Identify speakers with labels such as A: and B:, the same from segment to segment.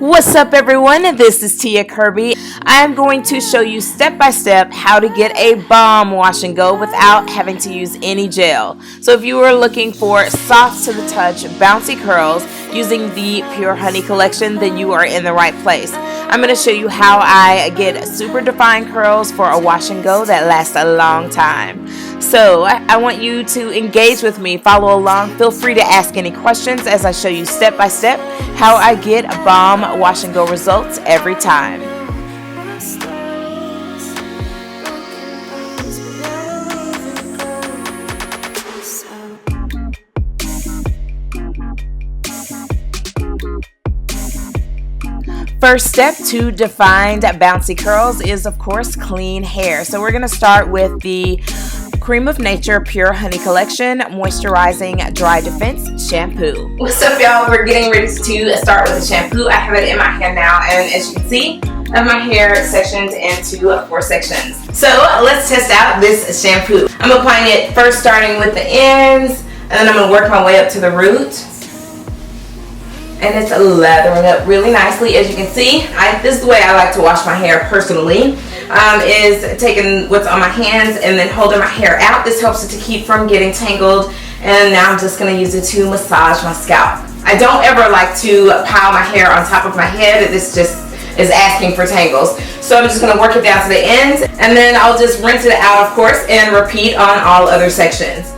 A: What's up everyone, this is Tia Kirby. I'm going to show you step by step how to get a bomb wash and go without having to use any gel. So if you are looking for soft to the touch, bouncy curls using the Pure Honey collection, then you are in the right place. I'm going to show you how I get super defined curls for a wash and go that lasts a long time. So I want you to engage with me, follow along. Feel free to ask any questions as I show you step by step how I get bomb wash and go results every time. First step to defined bouncy curls is, of course, clean hair. So we're going to start with the Creme of Nature Pure Honey Collection Moisturizing Dry Defense Shampoo. What's up, y'all? We're getting ready to start with the shampoo. I have it in my hand now, and as you can see, I have my hair sectioned into 4 sections. So let's test out this shampoo. I'm applying it first starting with the ends, and then I'm going to work my way up to the root. And it's lathering up really nicely. As you can see, this is the way I like to wash my hair personally, is taking what's on my hands and then holding my hair out. This helps it to keep from getting tangled. And now I'm just going to use it to massage my scalp. I don't ever like to pile my hair on top of my head. This just is asking for tangles. So I'm just going to work it down to the ends, and then I'll just rinse it out, of course, and repeat on all other sections.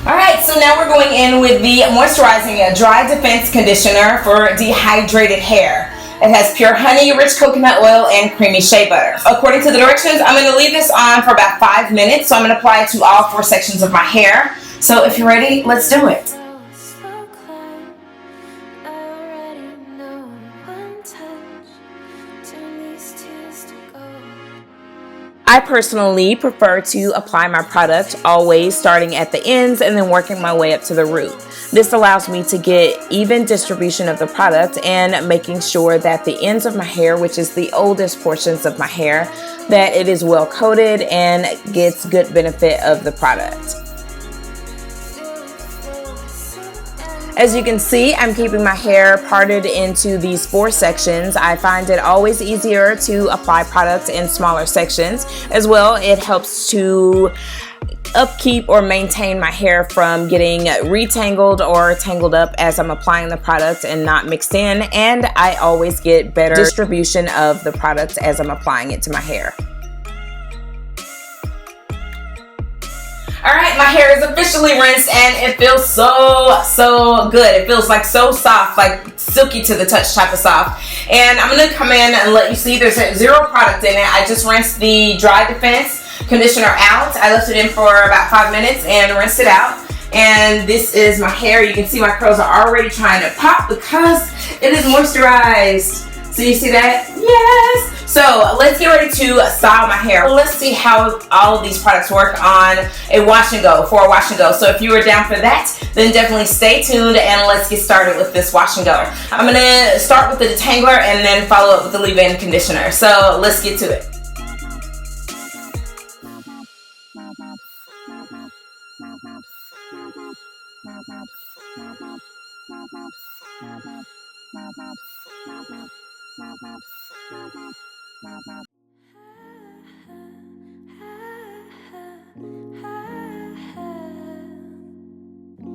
A: Alright, so now we're going in with the Moisturizing Dry Defense Conditioner for dehydrated hair. It has pure honey, rich coconut oil, and creamy shea butter. According to the directions, I'm going to leave this on for about 5 minutes, so I'm going to apply it to all 4 sections of my hair. So if you're ready, let's do it. I personally prefer to apply my product always starting at the ends and then working my way up to the root. This allows me to get even distribution of the product and making sure that the ends of my hair, which is the oldest portions of my hair, that it is well coated and gets good benefit of the product. As you can see, I'm keeping my hair parted into these 4 sections. I find it always easier to apply products in smaller sections. As well, it helps to upkeep or maintain my hair from getting retangled or tangled up as I'm applying the product and not mixed in. And I always get better distribution of the product as I'm applying it to my hair. Alright, my hair is officially rinsed and it feels so good. It feels like so soft, like silky to the touch type of soft. And I'm going to come in and let you see there's 0 product in it. I just rinsed the Dry Defense conditioner out. I left it in for about 5 minutes and rinsed it out. And this is my hair. You can see my curls are already trying to pop because it is moisturized. So you see that? Yes! So let's get ready to style my hair. Let's see how all of these products work on a wash and go, for a wash and go. So if you are down for that, then definitely stay tuned and let's get started with this wash and go. I'm going to start with the detangler and then follow up with the leave-in conditioner. So let's get to it.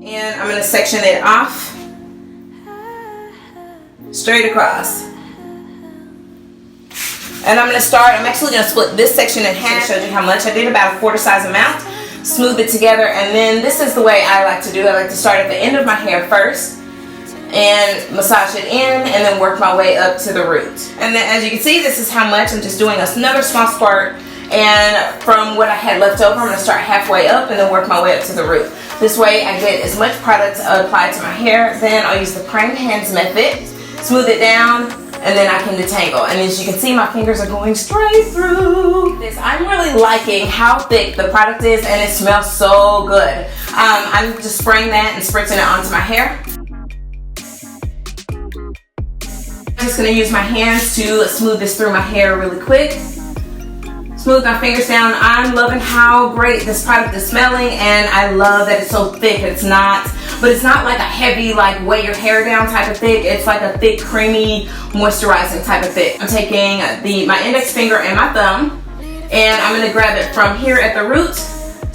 A: And I'm going to section it off straight across. And I'm actually going to split this section in half. I showed you how much. I did about a 1/4 size amount. Smooth it together, and then this is the way I like to do it. I like to start at the end of my hair first and massage it in and then work my way up to the root. And then as you can see, this is how much. I'm just doing another small squirt, and from what I had left over, I'm going to start halfway up and then work my way up to the root. This way I get as much product applied to my hair. Then I'll use the praying hands method, smooth it down, and then I can detangle. And as you can see, my fingers are going straight through this. I'm really liking how thick the product is, and it smells so good. I'm just spraying that and spritzing it onto my hair. I'm just going to use my hands to smooth this through my hair really quick. smooth my fingers down. I'm loving how great this product is smelling, and I love that it's so thick. It's not like a heavy, like weigh your hair down type of thick. It's like a thick, creamy, moisturizing type of thick. I'm taking my index finger and my thumb, and I'm gonna grab it from here at the root,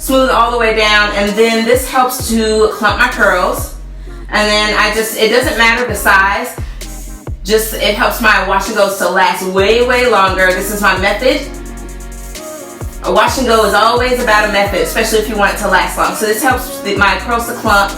A: smooth it all the way down, and then this helps to clump my curls. And then it doesn't matter the size, just it helps my wash and goes to last way, way longer. This is my method. A wash and go is always about a method, especially if you want it to last long. So this helps my curls to clump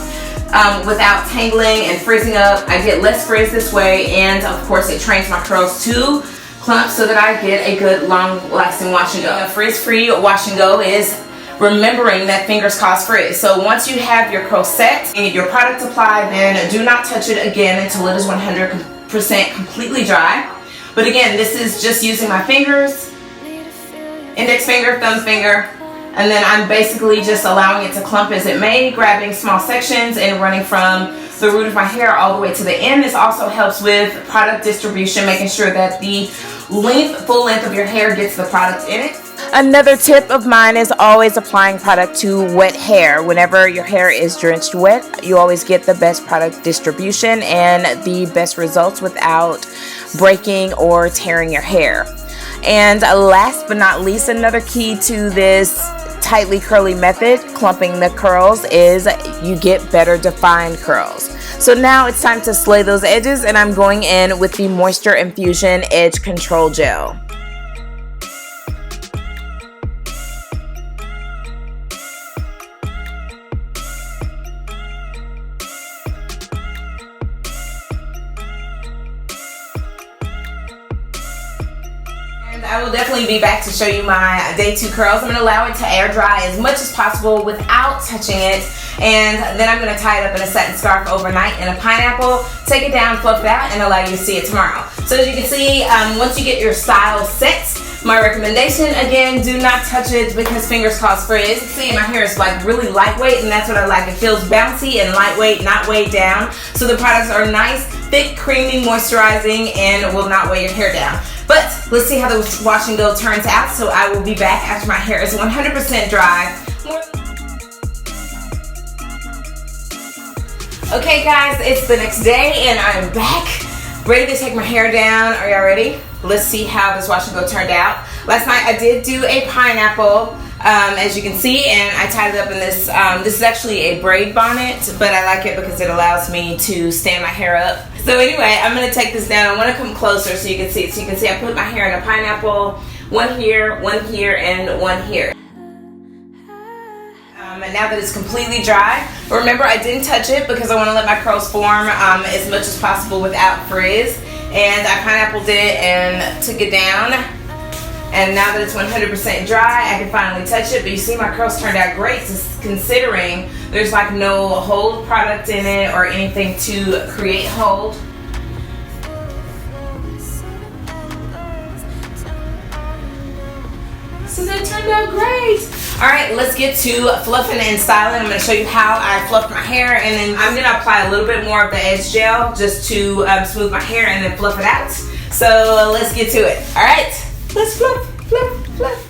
A: without tangling and frizzing up. I get less frizz this way, and of course it trains my curls to clump so that I get a good long-lasting wash and go. A frizz-free wash and go is remembering that fingers cause frizz. So once you have your curl set and your product applied, then do not touch it again until it is 100% completely dry. But again, this is just using my fingers, index finger, thumb finger, and then I'm basically just allowing it to clump as it may, grabbing small sections and running from the root of my hair all the way to the end. This also helps with product distribution, making sure that the full length of your hair gets the product in it. Another tip of mine is always applying product to wet hair. Whenever your hair is drenched wet, you always get the best product distribution and the best results without breaking or tearing your hair. And last but not least, another key to this tightly curly method, clumping the curls, is you get better defined curls. So now it's time to slay those edges, and I'm going in with the Moisture Infusion Edge Control Gel. I will definitely be back to show you my day 2 curls. I'm going to allow it to air dry as much as possible without touching it, and then I'm going to tie it up in a satin scarf overnight in a pineapple, take it down, fluff it out, and allow you to see it tomorrow. So as you can see, once you get your style set, my recommendation, again, do not touch it because fingers cause frizz. See, my hair is like really lightweight, and that's what I like. It feels bouncy and lightweight, not weighed down. So the products are nice, thick, creamy, moisturizing, and will not weigh your hair down. But let's see how the wash and go turns out. So I will be back after my hair is 100% dry. Okay guys, it's the next day and I'm back, ready to take my hair down. Are y'all ready? Let's see how this wash and go turned out. Last night I did do a pineapple, as you can see, and I tied it up in this. This is actually a braid bonnet, but I like it because it allows me to stand my hair up. So anyway, I'm going to take this down. I want to come closer so you can see it. So you can see I put my hair in a pineapple, one here, and one here. And now that it's completely dry, remember I didn't touch it because I want to let my curls form as much as possible without frizz. And I pineappled it and took it down. And now that it's 100% dry, I can finally touch it. But you see my curls turned out great, considering there's like no hold product in it or anything to create hold. So that turned out great. Alright, let's get to fluffing and styling. I'm going to show you how I fluff my hair, and then I'm going to apply a little bit more of the edge gel just to smooth my hair and then fluff it out. So let's get to it. Alright, let's fluff, fluff, fluff.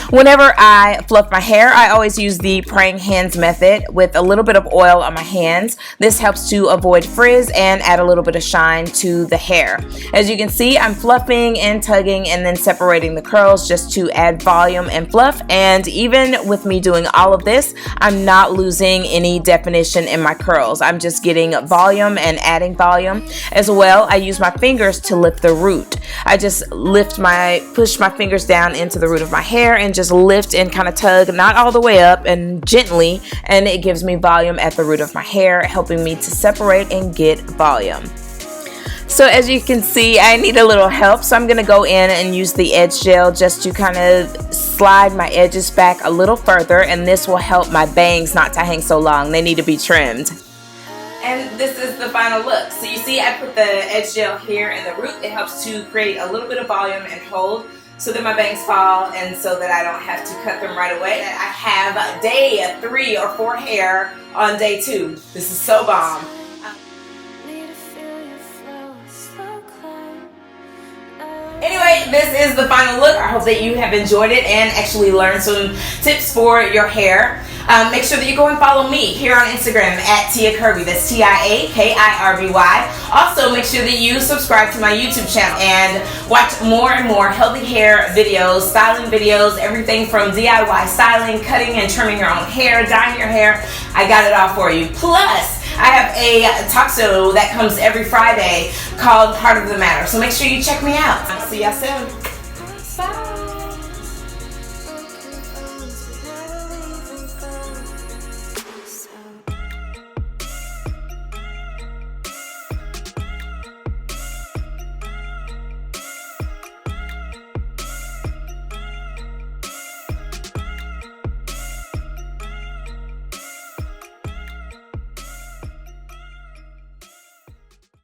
A: Whenever I fluff my hair, I always use the praying hands method with a little bit of oil on my hands. This helps to avoid frizz and add a little bit of shine to the hair. As you can see, I'm fluffing and tugging and then separating the curls just to add volume and fluff. And even with me doing all of this, I'm not losing any definition in my curls. I'm just getting volume and adding volume. As well, I use my fingers to lift the root. I just push my fingers down into the root of my hair and just lift and kind of tug, not all the way up, and gently, and it gives me volume at the root of my hair, helping me to separate and get volume. So as you can see, I need a little help, so I'm going to go in and use the edge gel just to kind of slide my edges back a little further, and this will help my bangs not to hang so long. They need to be trimmed. And this is the final look. So you see I put the edge gel here in the root. It helps to create a little bit of volume and hold so that my bangs fall and so that I don't have to cut them right away. I have day 3 or 4 hair on day 2. This is so bomb. Anyway, this is the final look. I hope that you have enjoyed it and actually learned some tips for your hair. Make sure that you go and follow me here on Instagram at Tia Kirby. That's TIAKIRBY. Also, make sure that you subscribe to my YouTube channel and watch more and more healthy hair videos, styling videos, everything from DIY styling, cutting and trimming your own hair, dyeing your hair. I got it all for you. Plus, I have a talk show that comes every Friday called Part of the Matter. So make sure you check me out. I'll see y'all soon. Bye.